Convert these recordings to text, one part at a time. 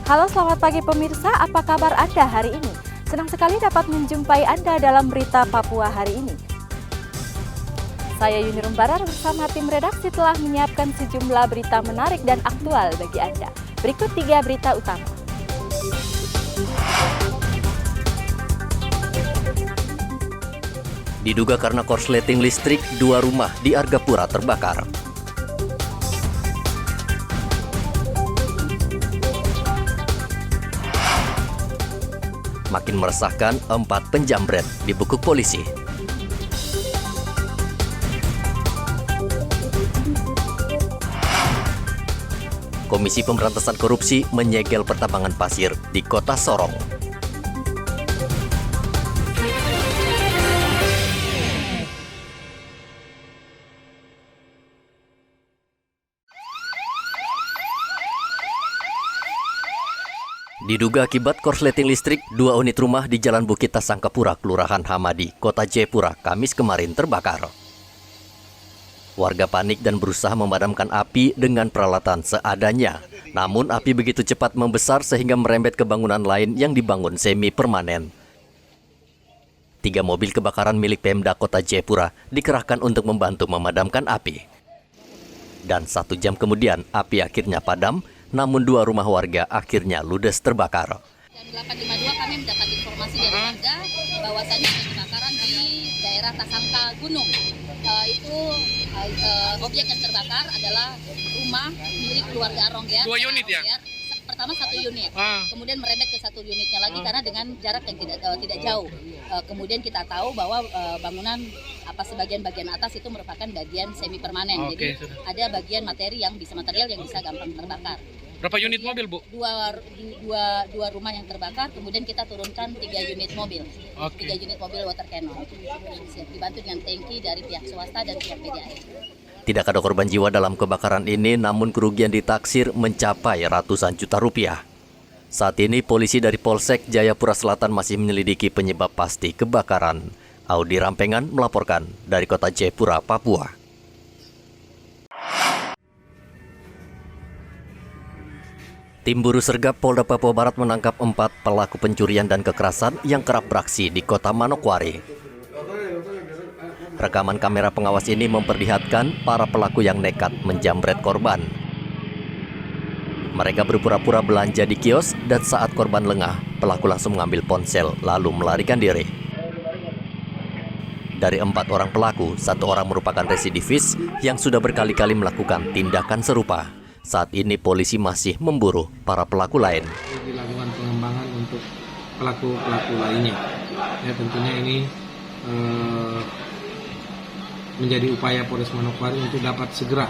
Halo, selamat pagi pemirsa, apa kabar Anda hari ini? Senang sekali dapat menjumpai Anda dalam berita Papua hari ini. Saya Yuni Rumbara bersama tim redaksi telah menyiapkan sejumlah berita menarik dan aktual bagi Anda. Berikut 3 berita utama. Diduga karena korsleting listrik, 2 rumah di Argapura terbakar. Makin meresahkan, 4 penjamret dibekuk polisi. Komisi Pemberantasan Korupsi menyegel pertambangan pasir di Kota Sorong. Diduga akibat korsleting listrik, 2 unit rumah di Jalan Bukit Tasangkapura, Kelurahan Hamadi, Kota Jayapura, Kamis kemarin terbakar. Warga panik dan berusaha memadamkan api dengan peralatan seadanya. Namun api begitu cepat membesar sehingga merembet ke bangunan lain yang dibangun semi permanen. 3 mobil kebakaran milik Pemda Kota Jayapura dikerahkan untuk membantu memadamkan api. Dan 1 jam kemudian api akhirnya padam. Namun 2 rumah warga akhirnya ludes terbakar. Jam 8.52 kami mendapat informasi dari warga bahwasannya ada kebakaran di daerah Tasangka Gunung. Objek yang terbakar adalah rumah milik keluarga Arong ya. 2 unit ya? Pertama 1 unit, kemudian merembet ke 1 unitnya lagi karena dengan jarak yang tidak jauh. Kemudian kita tahu bahwa bangunan sebagian atas itu merupakan bagian semi permanen. Jadi ada bagian material yang bisa gampang terbakar. Berapa unit mobil, Bu? Dua rumah yang terbakar, kemudian kita turunkan 3 unit mobil. 3 unit mobil water cannon. Dibantu dengan tangki dari pihak swasta dan pihak PDAM. Tidak ada korban jiwa dalam kebakaran ini, namun kerugian ditaksir mencapai ratusan juta rupiah. Saat ini polisi dari Polsek Jayapura Selatan masih menyelidiki penyebab pasti kebakaran. Audi Rampengan melaporkan dari Kota Jayapura, Papua. Tim Buru Sergap Polda Papua Barat menangkap 4 pelaku pencurian dan kekerasan yang kerap beraksi di Kota Manokwari. Rekaman kamera pengawas ini memperlihatkan para pelaku yang nekat menjamret korban. Mereka berpura-pura belanja di kios dan saat korban lengah, pelaku langsung mengambil ponsel lalu melarikan diri. Dari 4 orang pelaku, 1 orang merupakan residivis yang sudah berkali-kali melakukan tindakan serupa. Saat ini polisi masih memburu para pelaku lain. Dilakukan pengembangan untuk pelaku-pelaku lainnya. Ya, tentunya ini menjadi upaya Polres Manokwari untuk dapat segera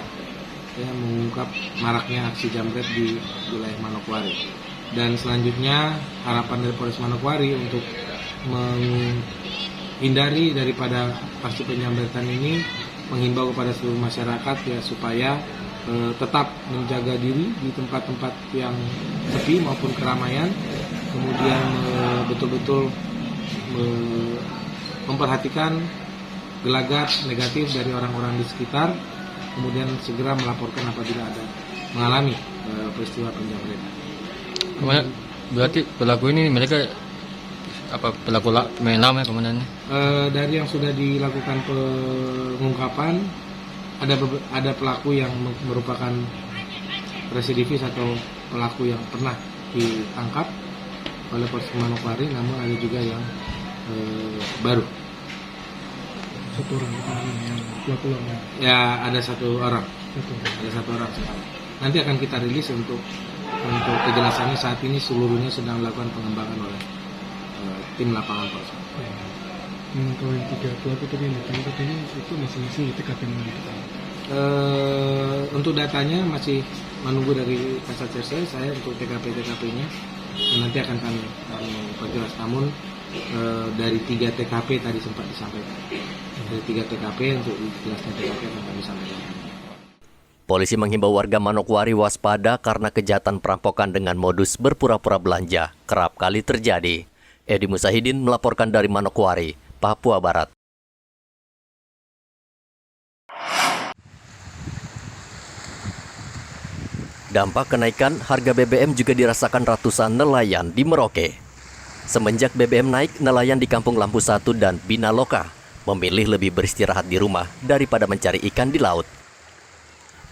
mengungkap maraknya aksi jambret di wilayah Manokwari. Dan selanjutnya harapan dari Polres Manokwari untuk menghindari daripada aksi penjambretan ini, menghimbau kepada seluruh masyarakat ya supaya tetap menjaga diri di tempat-tempat yang sepi maupun keramaian, kemudian betul-betul memperhatikan gelagat negatif dari orang-orang di sekitar, kemudian segera melaporkan apabila ada mengalami peristiwa penjamretan. Berarti pelaku ini mereka pelaku main lama ya komandannya? Dari yang sudah dilakukan pengungkapan, ada pelaku yang merupakan residivis atau pelaku yang pernah ditangkap oleh Polres Manokwari, namun ada juga yang baru. 1 orang yang pelaku lama. Ya, ada 1 orang. Ada 1 orang sekarang. Nanti akan kita rilis untuk kejelasannya. Saat ini seluruhnya sedang melakukan pengembangan oleh tim lapangan Polres. Kalau yang 3 pelaku tadi yang ditangkap ini itu masing-masing di TKP mana? Untuk datanya masih menunggu dari Kasat Serse, saya untuk TKP-nya dan nanti akan kami perjelas. Namun dari 3 TKP tadi sempat disampaikan. Dari 3 TKP untuk jelasnya TKP akan kami sampaikan. Polisi menghimbau warga Manokwari waspada karena kejahatan perampokan dengan modus berpura-pura belanja kerap kali terjadi. Edi Musahidin melaporkan dari Manokwari, Papua Barat. Dampak kenaikan harga BBM juga dirasakan ratusan nelayan di Merauke. Semenjak BBM naik, nelayan di Kampung Lampu 1 dan Binaloka memilih lebih beristirahat di rumah daripada mencari ikan di laut.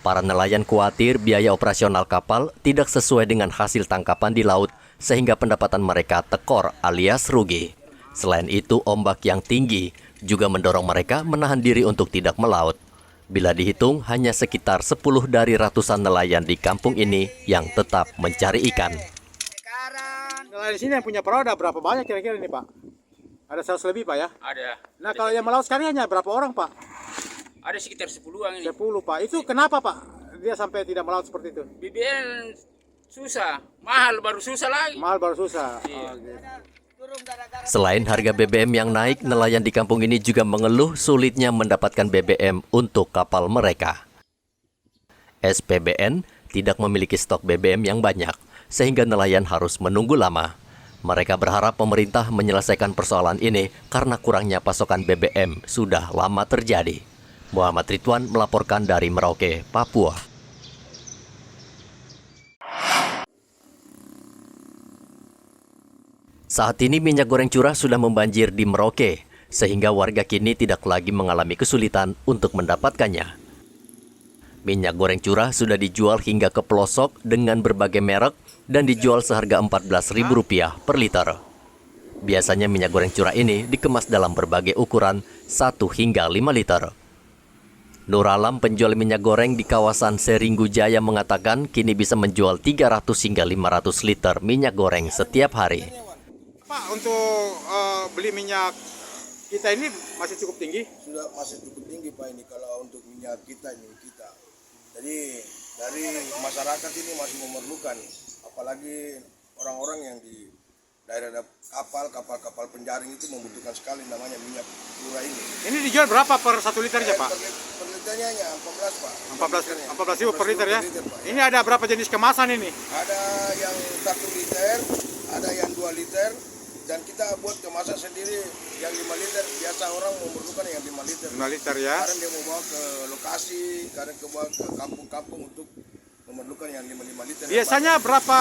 Para nelayan khawatir biaya operasional kapal tidak sesuai dengan hasil tangkapan di laut sehingga pendapatan mereka tekor alias rugi. Selain itu, ombak yang tinggi juga mendorong mereka menahan diri untuk tidak melaut. Bila dihitung, hanya sekitar 10 dari ratusan nelayan di kampung ini yang tetap mencari ikan. Nelayan di sini yang punya perahu ada berapa banyak kira-kira ini, Pak? Ada 100 lebih, Pak, ya? Ada. Nah, kalau yang melaut sekarang hanya berapa orang, Pak? Ada sekitar 10-an ini. 10, Pak. Itu kenapa, Pak? Dia sampai tidak melaut seperti itu? BBM susah, mahal baru susah lagi. Mahal baru susah. Iya. Oh, gitu. Selain harga BBM yang naik, nelayan di kampung ini juga mengeluh sulitnya mendapatkan BBM untuk kapal mereka. SPBN tidak memiliki stok BBM yang banyak, sehingga nelayan harus menunggu lama. Mereka berharap pemerintah menyelesaikan persoalan ini karena kurangnya pasokan BBM sudah lama terjadi. Muhammad Ridwan melaporkan dari Merauke, Papua. Saat ini minyak goreng curah sudah membanjir di Merauke, sehingga warga kini tidak lagi mengalami kesulitan untuk mendapatkannya. Minyak goreng curah sudah dijual hingga ke pelosok dengan berbagai merek dan dijual seharga Rp14.000 per liter. Biasanya minyak goreng curah ini dikemas dalam berbagai ukuran 1 hingga 5 liter. Nur Alam, penjual minyak goreng di kawasan Seringgu Jaya mengatakan kini bisa menjual 300 hingga 500 liter minyak goreng setiap hari. Pak, untuk beli minyak kita ini masih cukup tinggi? Sudah masih cukup tinggi, Pak, ini kalau untuk minyak kita ini kita. Jadi dari masyarakat ini masih memerlukan, apalagi orang-orang yang di daerah kapal penjaring itu membutuhkan sekali namanya minyak curah ini. Ini dijual berapa per 1 liternya, Pak? Per liternya hanya 14, Pak. 14.000 per liter ya? Pak. Ini ada berapa jenis kemasan ini? Ada yang 1 liter, ada yang 2 liter, dan kita buat kemasan sendiri yang 5 liter. Biasa orang memerlukan yang 5 liter. 5 liter ya? Kadang dia mau bawa ke lokasi, kadang ke kampung-kampung untuk memerlukan yang 5 liter. Biasanya berapa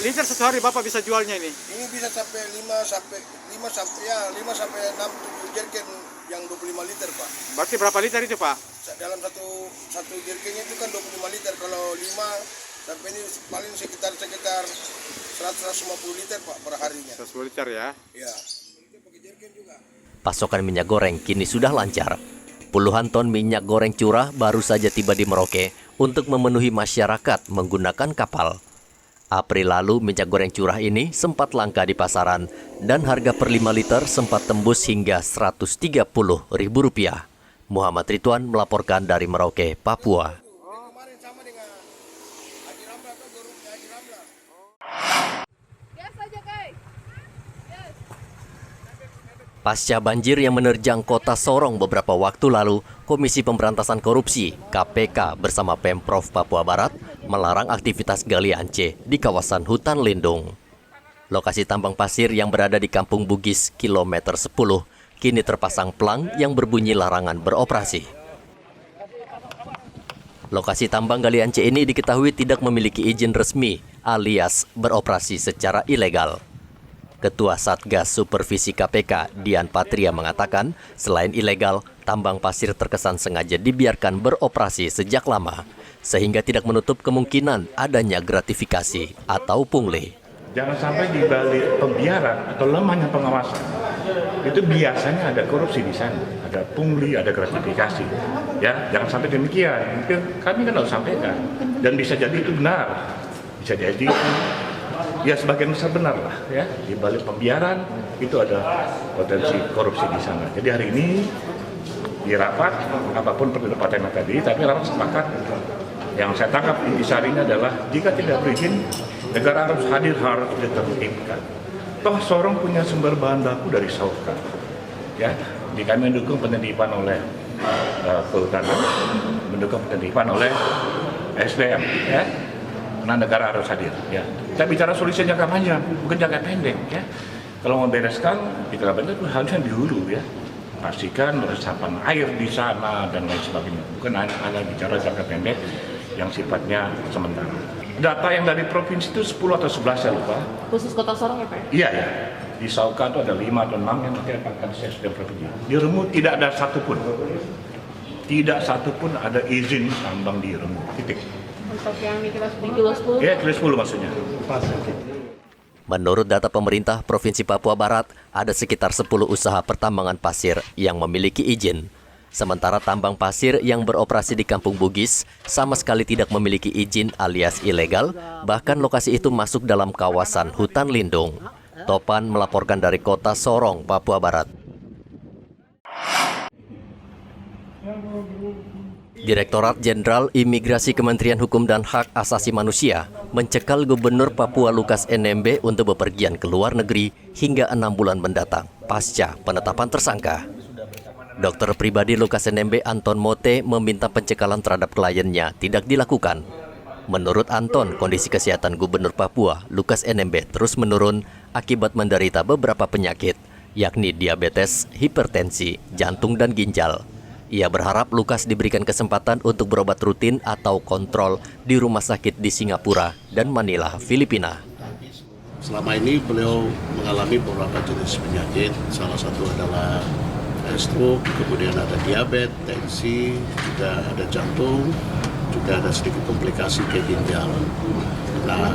liter satu hari Bapak bisa jualnya ini? Ini bisa sampai 5 sampai 6 7 jerken yang 25 liter, Pak. Berarti berapa liter itu, Pak? Dalam satu jerkennya itu kan 25 liter. Kalau 5 sampai ini paling sekitar 150 liter, Pak, per harinya. 110 liter ya? Ya. Pasokan minyak goreng kini sudah lancar. Puluhan ton minyak goreng curah baru saja tiba di Merauke untuk memenuhi masyarakat menggunakan kapal. April lalu minyak goreng curah ini sempat langka di pasaran dan harga per 5 liter sempat tembus hingga Rp130.000. Muhammad Ridwan melaporkan dari Merauke, Papua. Pasca banjir yang menerjang kota Sorong beberapa waktu lalu, Komisi Pemberantasan Korupsi (KPK) bersama Pemprov Papua Barat melarang aktivitas galian C di kawasan hutan lindung. Lokasi tambang pasir yang berada di Kampung Bugis, kilometer 10, kini terpasang pelang yang berbunyi larangan beroperasi. Lokasi tambang galian C ini diketahui tidak memiliki izin resmi alias beroperasi secara ilegal. Ketua Satgas Supervisi KPK, Dian Patria mengatakan, selain ilegal, tambang pasir terkesan sengaja dibiarkan beroperasi sejak lama, sehingga tidak menutup kemungkinan adanya gratifikasi atau pungli. Jangan sampai di balik pembiaran atau lemahnya pengawasan, itu biasanya ada korupsi di sana, ada pungli, ada gratifikasi. Ya, jangan sampai demikian. Mungkin kami kan harus sampaikan, dan bisa jadi itu benar, bisa jadi ya sebagian besar benar lah ya, di balik pembiaran itu ada potensi korupsi di sana. Jadi hari ini di rapat apapun perdebatannya tadi, tapi rapat sepakat yang saya tangkap intisarinya adalah jika tidak berizin negara harus hadir, harus ditertibkan. Toh Sorong punya sumber bahan baku dari Sauka, ya. Di kami mendukung penertiban oleh kehutanan, mendukung penertiban oleh SDM, ya. Karena negara harus hadir, ya. Kita bicara solusi jangka panjang, bukan jangka pendek, ya. Kalau mau bereskan di jangka pendek itu harusnya di hulu, ya. Pastikan resapan air di sana dan lain sebagainya. Bukan hanya bicara jangka pendek yang sifatnya sementara. Data yang dari provinsi itu 10 atau 11 saya lupa. Khusus Kota Sorong ya Pak? Iya ya. Di Sauka itu ada 5 atau 6 yang nanti akan saya sudah provinsi. Di Remu tidak ada satupun. Tidak satupun ada izin tambang di Remu. Titik. Untuk yang di Kilo 10? Ya, Kilo 10 maksudnya. Menurut data pemerintah Provinsi Papua Barat, ada sekitar 10 usaha pertambangan pasir yang memiliki izin. Sementara tambang pasir yang beroperasi di Kampung Bugis sama sekali tidak memiliki izin alias ilegal, bahkan lokasi itu masuk dalam kawasan hutan lindung. Topan melaporkan dari Kota Sorong, Papua Barat. Direktorat Jenderal Imigrasi Kementerian Hukum dan Hak Asasi Manusia mencekal Gubernur Papua Lukas NMB untuk bepergian ke luar negeri hingga 6 bulan mendatang pasca penetapan tersangka. Dokter pribadi Lukas NMB Anton Mote meminta pencekalan terhadap kliennya tidak dilakukan. Menurut Anton, kondisi kesehatan Gubernur Papua Lukas NMB terus menurun akibat menderita beberapa penyakit, yakni diabetes, hipertensi, jantung, dan ginjal. Ia berharap Lukas diberikan kesempatan untuk berobat rutin atau kontrol di rumah sakit di Singapura dan Manila, Filipina. Selama ini beliau mengalami beberapa jenis penyakit, salah satu adalah stroke, kemudian ada diabetes, tensi, juga ada jantung, juga ada sedikit komplikasi ke ginjal. Nah,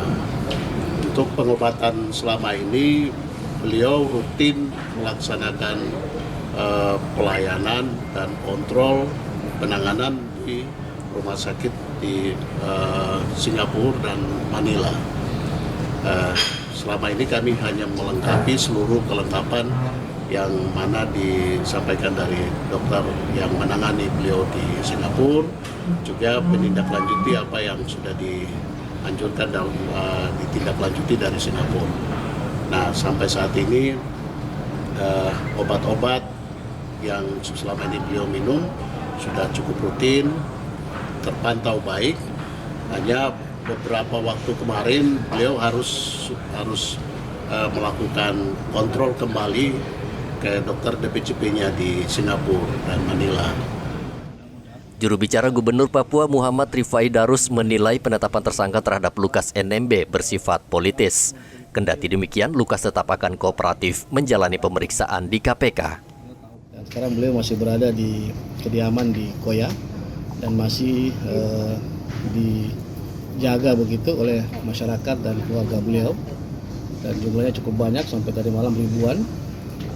untuk pengobatan selama ini beliau rutin melaksanakan pelayanan dan kontrol penanganan di rumah sakit di Singapura dan Manila. Selama ini kami hanya melengkapi seluruh kelengkapan yang mana disampaikan dari dokter yang menangani beliau di Singapura, juga menindaklanjuti apa yang sudah dianjurkan dalam ditindaklanjuti dari Singapura. Nah, sampai saat ini obat-obat yang selama ini beliau minum sudah cukup rutin, terpantau baik. Hanya beberapa waktu kemarin beliau harus melakukan kontrol kembali ke dokter DPCP-nya di Singapura dan Manila. Juru bicara Gubernur Papua Muhammad Rifai Darus menilai penetapan tersangka terhadap Lukas NMB bersifat politis. Kendati demikian, Lukas tetap akan kooperatif menjalani pemeriksaan di KPK. Dan sekarang beliau masih berada di kediaman di Koya dan masih dijaga begitu oleh masyarakat dan keluarga beliau. Dan jumlahnya cukup banyak, sampai tadi malam ribuan.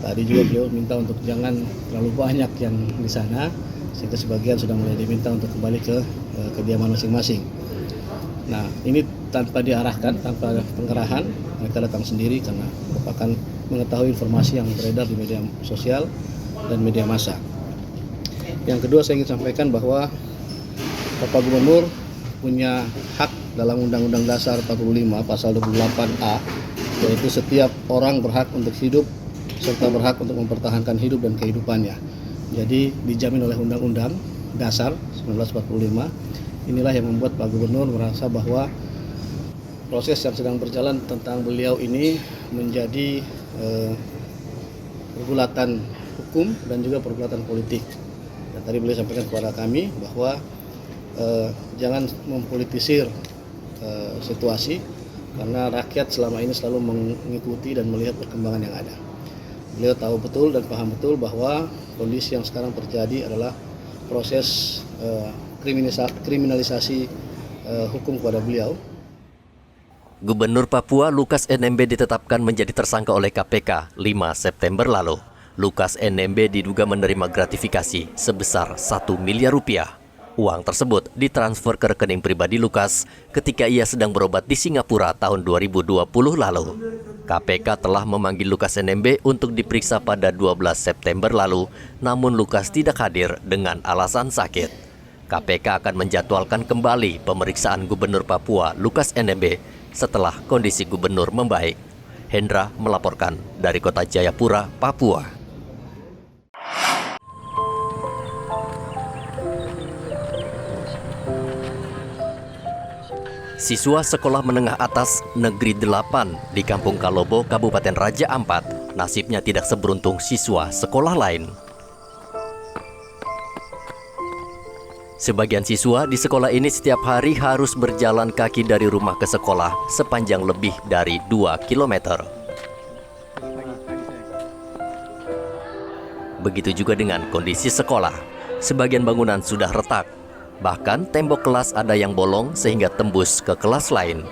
Tadi juga beliau minta untuk jangan terlalu banyak yang di sana, sehingga sebagian sudah mulai diminta untuk kembali ke kediaman masing-masing. Nah, ini tanpa diarahkan, tanpa pengerahan, mereka datang sendiri karena merupakan mengetahui informasi yang beredar di media sosial dan media massa. Yang kedua, saya ingin sampaikan bahwa Bapak Gubernur punya hak dalam Undang-Undang Dasar 45 pasal 28A, yaitu setiap orang berhak untuk hidup serta berhak untuk mempertahankan hidup dan kehidupannya. Jadi dijamin oleh Undang-Undang Dasar 1945. Inilah yang membuat Pak Gubernur merasa bahwa proses yang sedang berjalan tentang beliau ini menjadi pergulatan hukum dan juga pergulatan politik. Dan tadi beliau sampaikan kepada kami bahwa jangan mempolitisir situasi, karena rakyat selama ini selalu mengikuti dan melihat perkembangan yang ada. Beliau tahu betul dan paham betul bahwa kondisi yang sekarang terjadi adalah proses kriminalisasi hukum kepada beliau. Gubernur Papua Lukas NMB ditetapkan menjadi tersangka oleh KPK 5 September lalu. Lukas NMB diduga menerima gratifikasi sebesar 1 miliar rupiah. Uang tersebut ditransfer ke rekening pribadi Lukas ketika ia sedang berobat di Singapura tahun 2020 lalu. KPK telah memanggil Lukas NMB untuk diperiksa pada 12 September lalu, namun Lukas tidak hadir dengan alasan sakit. KPK akan menjadwalkan kembali pemeriksaan Gubernur Papua Lukas NMB setelah kondisi gubernur membaik. Hendra melaporkan dari Kota Jayapura, Papua. Siswa sekolah menengah atas Negeri 8 di Kampung Kalobo, Kabupaten Raja Ampat, nasibnya tidak seberuntung siswa sekolah lain. Sebagian siswa di sekolah ini setiap hari harus berjalan kaki dari rumah ke sekolah sepanjang lebih dari 2 km. Begitu juga dengan kondisi sekolah. Sebagian bangunan sudah retak. Bahkan tembok kelas ada yang bolong sehingga tembus ke kelas lain.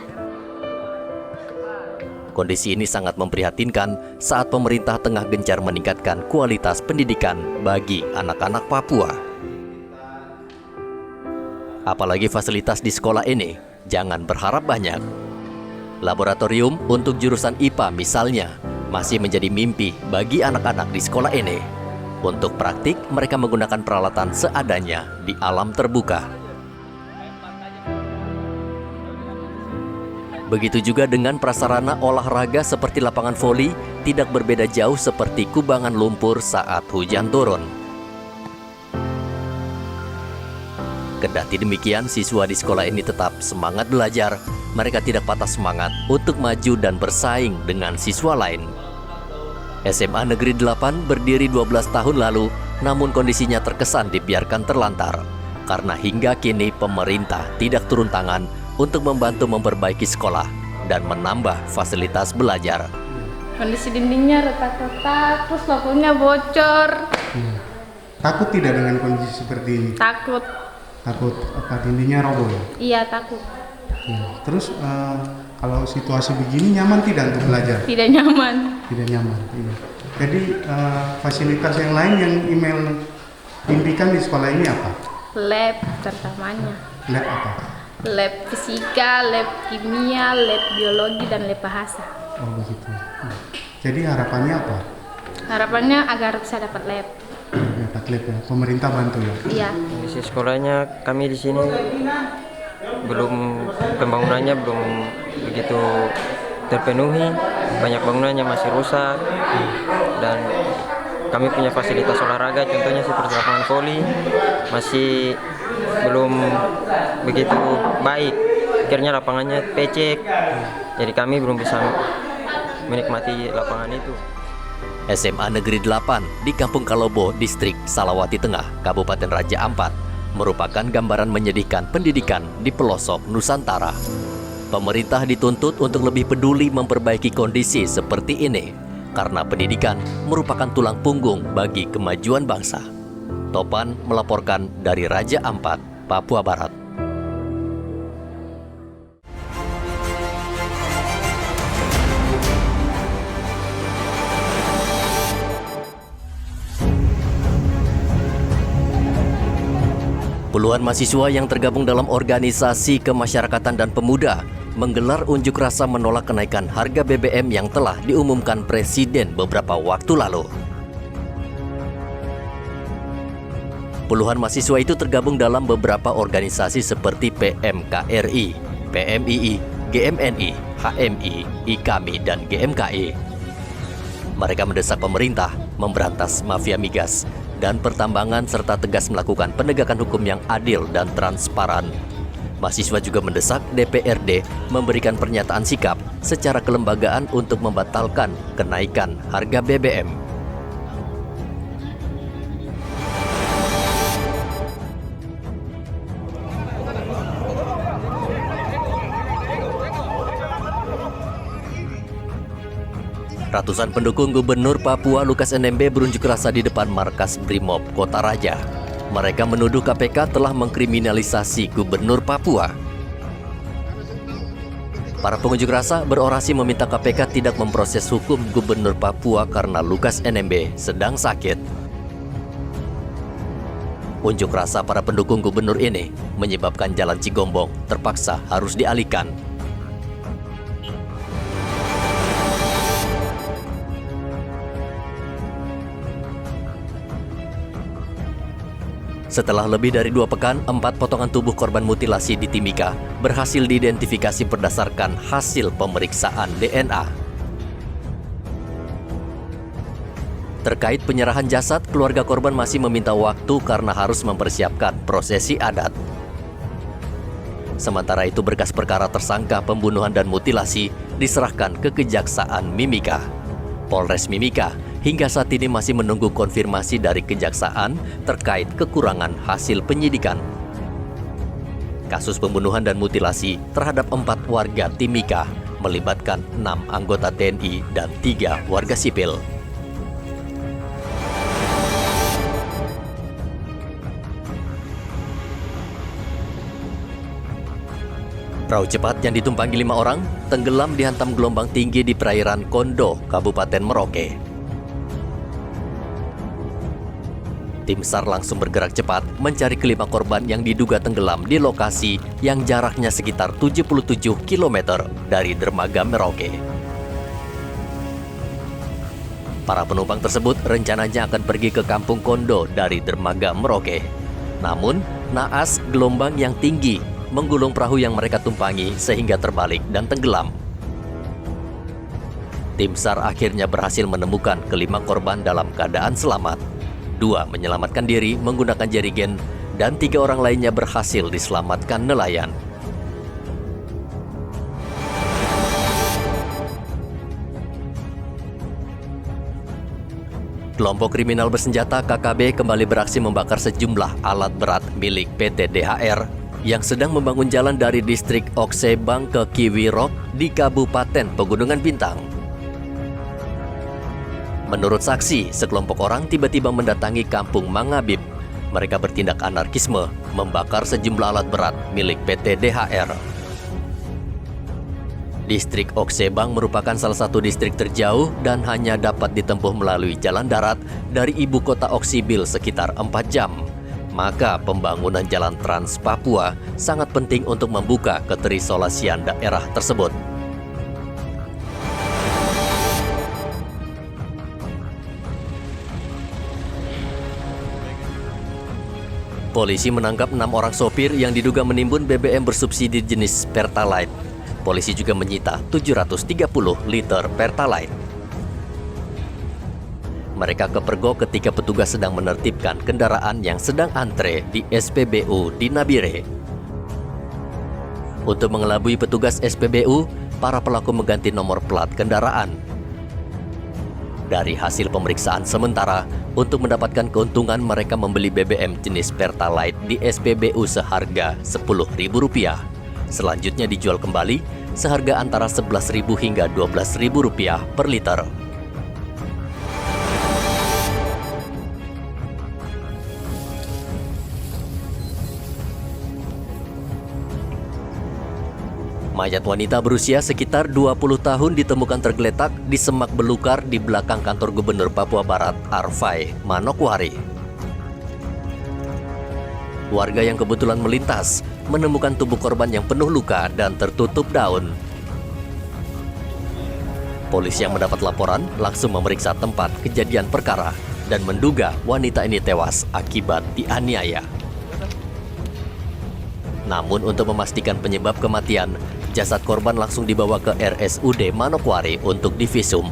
Kondisi ini sangat memprihatinkan saat pemerintah tengah gencar meningkatkan kualitas pendidikan bagi anak-anak Papua. Apalagi fasilitas di sekolah ini, jangan berharap banyak. Laboratorium untuk jurusan IPA misalnya, masih menjadi mimpi bagi anak-anak di sekolah ini. Untuk praktik, mereka menggunakan peralatan seadanya di alam terbuka. Begitu juga dengan prasarana olahraga seperti lapangan voli, tidak berbeda jauh seperti kubangan lumpur saat hujan turun. Kendati demikian, siswa di sekolah ini tetap semangat belajar. Mereka tidak patah semangat untuk maju dan bersaing dengan siswa lain. SMA Negeri 8 berdiri 12 tahun lalu, namun kondisinya terkesan dibiarkan terlantar. Karena hingga kini pemerintah tidak turun tangan untuk membantu memperbaiki sekolah dan menambah fasilitas belajar. Kondisi dindingnya retak-retak, terus lampunya bocor. Takut tidak dengan kondisi seperti ini? Takut. Takut apa dindingnya roboh ya? Iya, takut. Terus kalau situasi begini nyaman tidak untuk belajar? Tidak nyaman. Tidak nyaman. Iya. Jadi fasilitas yang lain yang email impikan di sekolah ini apa? Lab terutamanya. Lab apa? Lab fisika, lab kimia, lab biologi, dan lab bahasa. Oh begitu. Jadi harapannya apa? Harapannya agar bisa dapat lab. Dapat lab ya. Pemerintah bantu ya. Iya. Kondisi sekolahnya kami di sini pembangunannya belum begitu terpenuhi, banyak bangunannya masih rusak, dan kami punya fasilitas olahraga, contohnya seperti lapangan voli masih belum begitu baik, akhirnya lapangannya pecek, jadi kami belum bisa menikmati lapangan itu. SMA Negeri 8 di Kampung Kalobo, Distrik Salawati Tengah, Kabupaten Raja Ampat, merupakan gambaran menyedihkan pendidikan di pelosok Nusantara. Pemerintah dituntut untuk lebih peduli memperbaiki kondisi seperti ini, karena pendidikan merupakan tulang punggung bagi kemajuan bangsa. Topan melaporkan dari Raja Ampat, Papua Barat. Puluhan mahasiswa yang tergabung dalam organisasi kemasyarakatan dan pemuda menggelar unjuk rasa menolak kenaikan harga BBM yang telah diumumkan Presiden beberapa waktu lalu. Puluhan mahasiswa itu tergabung dalam beberapa organisasi seperti PMKRI, PMII, GMNI, HMI, IKAMI, dan GMKI. Mereka mendesak pemerintah memberantas mafia migas dan pertambangan serta tegas melakukan penegakan hukum yang adil dan transparan. Mahasiswa juga mendesak DPRD memberikan pernyataan sikap secara kelembagaan untuk membatalkan kenaikan harga BBM. Ratusan pendukung Gubernur Papua Lukas NMB berunjuk rasa di depan markas Brimob Kota Raja. Mereka menuduh KPK telah mengkriminalisasi Gubernur Papua. Para pengunjuk rasa berorasi meminta KPK tidak memproses hukum Gubernur Papua karena Lukas NMB sedang sakit. Unjuk rasa para pendukung gubernur ini menyebabkan Jalan Cigombong terpaksa harus dialihkan. Setelah lebih dari 2 pekan, 4 potongan tubuh korban mutilasi di Timika berhasil diidentifikasi berdasarkan hasil pemeriksaan DNA. Terkait penyerahan jasad, keluarga korban masih meminta waktu karena harus mempersiapkan prosesi adat. Sementara itu, berkas perkara tersangka pembunuhan dan mutilasi diserahkan ke Kejaksaan Mimika. Polres Mimika hingga saat ini masih menunggu konfirmasi dari Kejaksaan terkait kekurangan hasil penyidikan. kasus pembunuhan dan mutilasi terhadap 4 warga Timika melibatkan 6 anggota TNI dan 3 warga sipil. Perahu cepat yang ditumpangi 5 orang tenggelam dihantam gelombang tinggi di perairan Kondo, Kabupaten Merauke. Tim SAR langsung bergerak cepat mencari kelima korban yang diduga tenggelam di lokasi yang jaraknya sekitar 77 km dari dermaga Merauke. Para penumpang tersebut rencananya akan pergi ke Kampung Kondo dari dermaga Merauke. Namun, naas gelombang yang tinggi menggulung perahu yang mereka tumpangi sehingga terbalik dan tenggelam. Tim SAR akhirnya berhasil menemukan kelima korban dalam keadaan selamat. 2 menyelamatkan diri menggunakan jerigen dan 3 orang lainnya berhasil diselamatkan nelayan. Kelompok kriminal bersenjata KKB kembali beraksi membakar sejumlah alat berat milik PT DHR yang sedang membangun jalan dari distrik Oksebang ke Kiwi Rock di Kabupaten Pegunungan Bintang. Menurut saksi, sekelompok orang tiba-tiba mendatangi kampung Mangabib. Mereka bertindak anarkisme, membakar sejumlah alat berat milik PT DHR. Distrik Oksebang merupakan salah satu distrik terjauh dan hanya dapat ditempuh melalui jalan darat dari ibu kota Oksibil sekitar 4 jam. Maka pembangunan jalan Trans Papua sangat penting untuk membuka keterisolasian daerah tersebut. Polisi menangkap 6 orang sopir yang diduga menimbun BBM bersubsidi jenis Pertalite. Polisi juga menyita 730 liter Pertalite. Mereka kepergok ketika petugas sedang menertibkan kendaraan yang sedang antre di SPBU di Nabire. Untuk mengelabui petugas SPBU, para pelaku mengganti nomor plat kendaraan. Dari hasil pemeriksaan sementara, untuk mendapatkan keuntungan mereka membeli BBM jenis Pertalite di SPBU seharga Rp10.000. Selanjutnya dijual kembali seharga antara Rp11.000 hingga Rp12.000 per liter. Mayat wanita berusia sekitar 20 tahun ditemukan tergeletak di semak belukar di belakang kantor Gubernur Papua Barat, Arfai, Manokwari. Warga yang kebetulan melintas menemukan tubuh korban yang penuh luka dan tertutup daun. Polisi yang mendapat laporan langsung memeriksa tempat kejadian perkara dan menduga wanita ini tewas akibat dianiaya. Namun untuk memastikan penyebab kematian, jasad korban langsung dibawa ke RSUD Manokwari untuk divisum.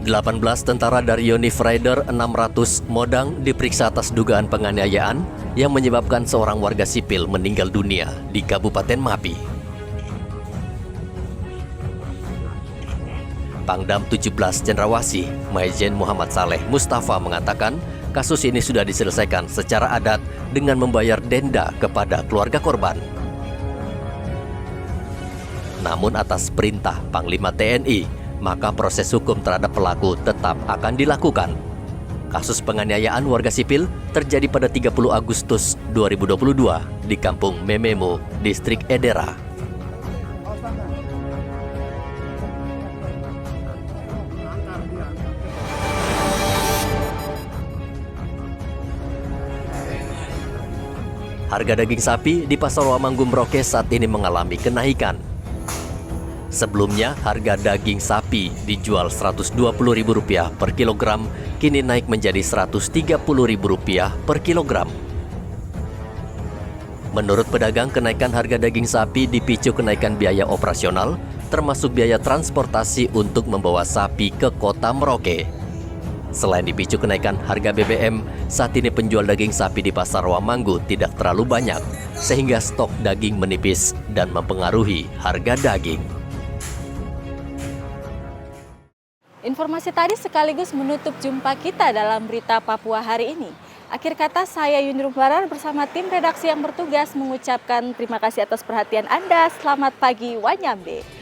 Delapan belas tentara dari Yonif Rider 600 Modang diperiksa atas dugaan penganiayaan yang menyebabkan seorang warga sipil meninggal dunia di Kabupaten Mapi. Pangdam 17 Cendrawasih, Maijen Muhammad Saleh Mustafa mengatakan kasus ini sudah diselesaikan secara adat dengan membayar denda kepada keluarga korban. Namun atas perintah Panglima TNI, maka proses hukum terhadap pelaku tetap akan dilakukan. Kasus penganiayaan warga sipil terjadi pada 30 Agustus 2022 di Kampung Mememo, Distrik Edera. Harga daging sapi di Pasar Wamanggung Merauke saat ini mengalami kenaikan. Sebelumnya, harga daging sapi dijual Rp120.000 per kilogram, kini naik menjadi Rp130.000 per kilogram. Menurut pedagang, kenaikan harga daging sapi dipicu kenaikan biaya operasional, termasuk biaya transportasi untuk membawa sapi ke kota Merauke. Selain dipicu kenaikan harga BBM, saat ini penjual daging sapi di Pasar Wamanggu tidak terlalu banyak, sehingga stok daging menipis dan mempengaruhi harga daging. Informasi tadi sekaligus menutup jumpa kita dalam berita Papua hari ini. Akhir kata, saya Yuni Rumbarar bersama tim redaksi yang bertugas mengucapkan terima kasih atas perhatian Anda. Selamat pagi, Wanyambe.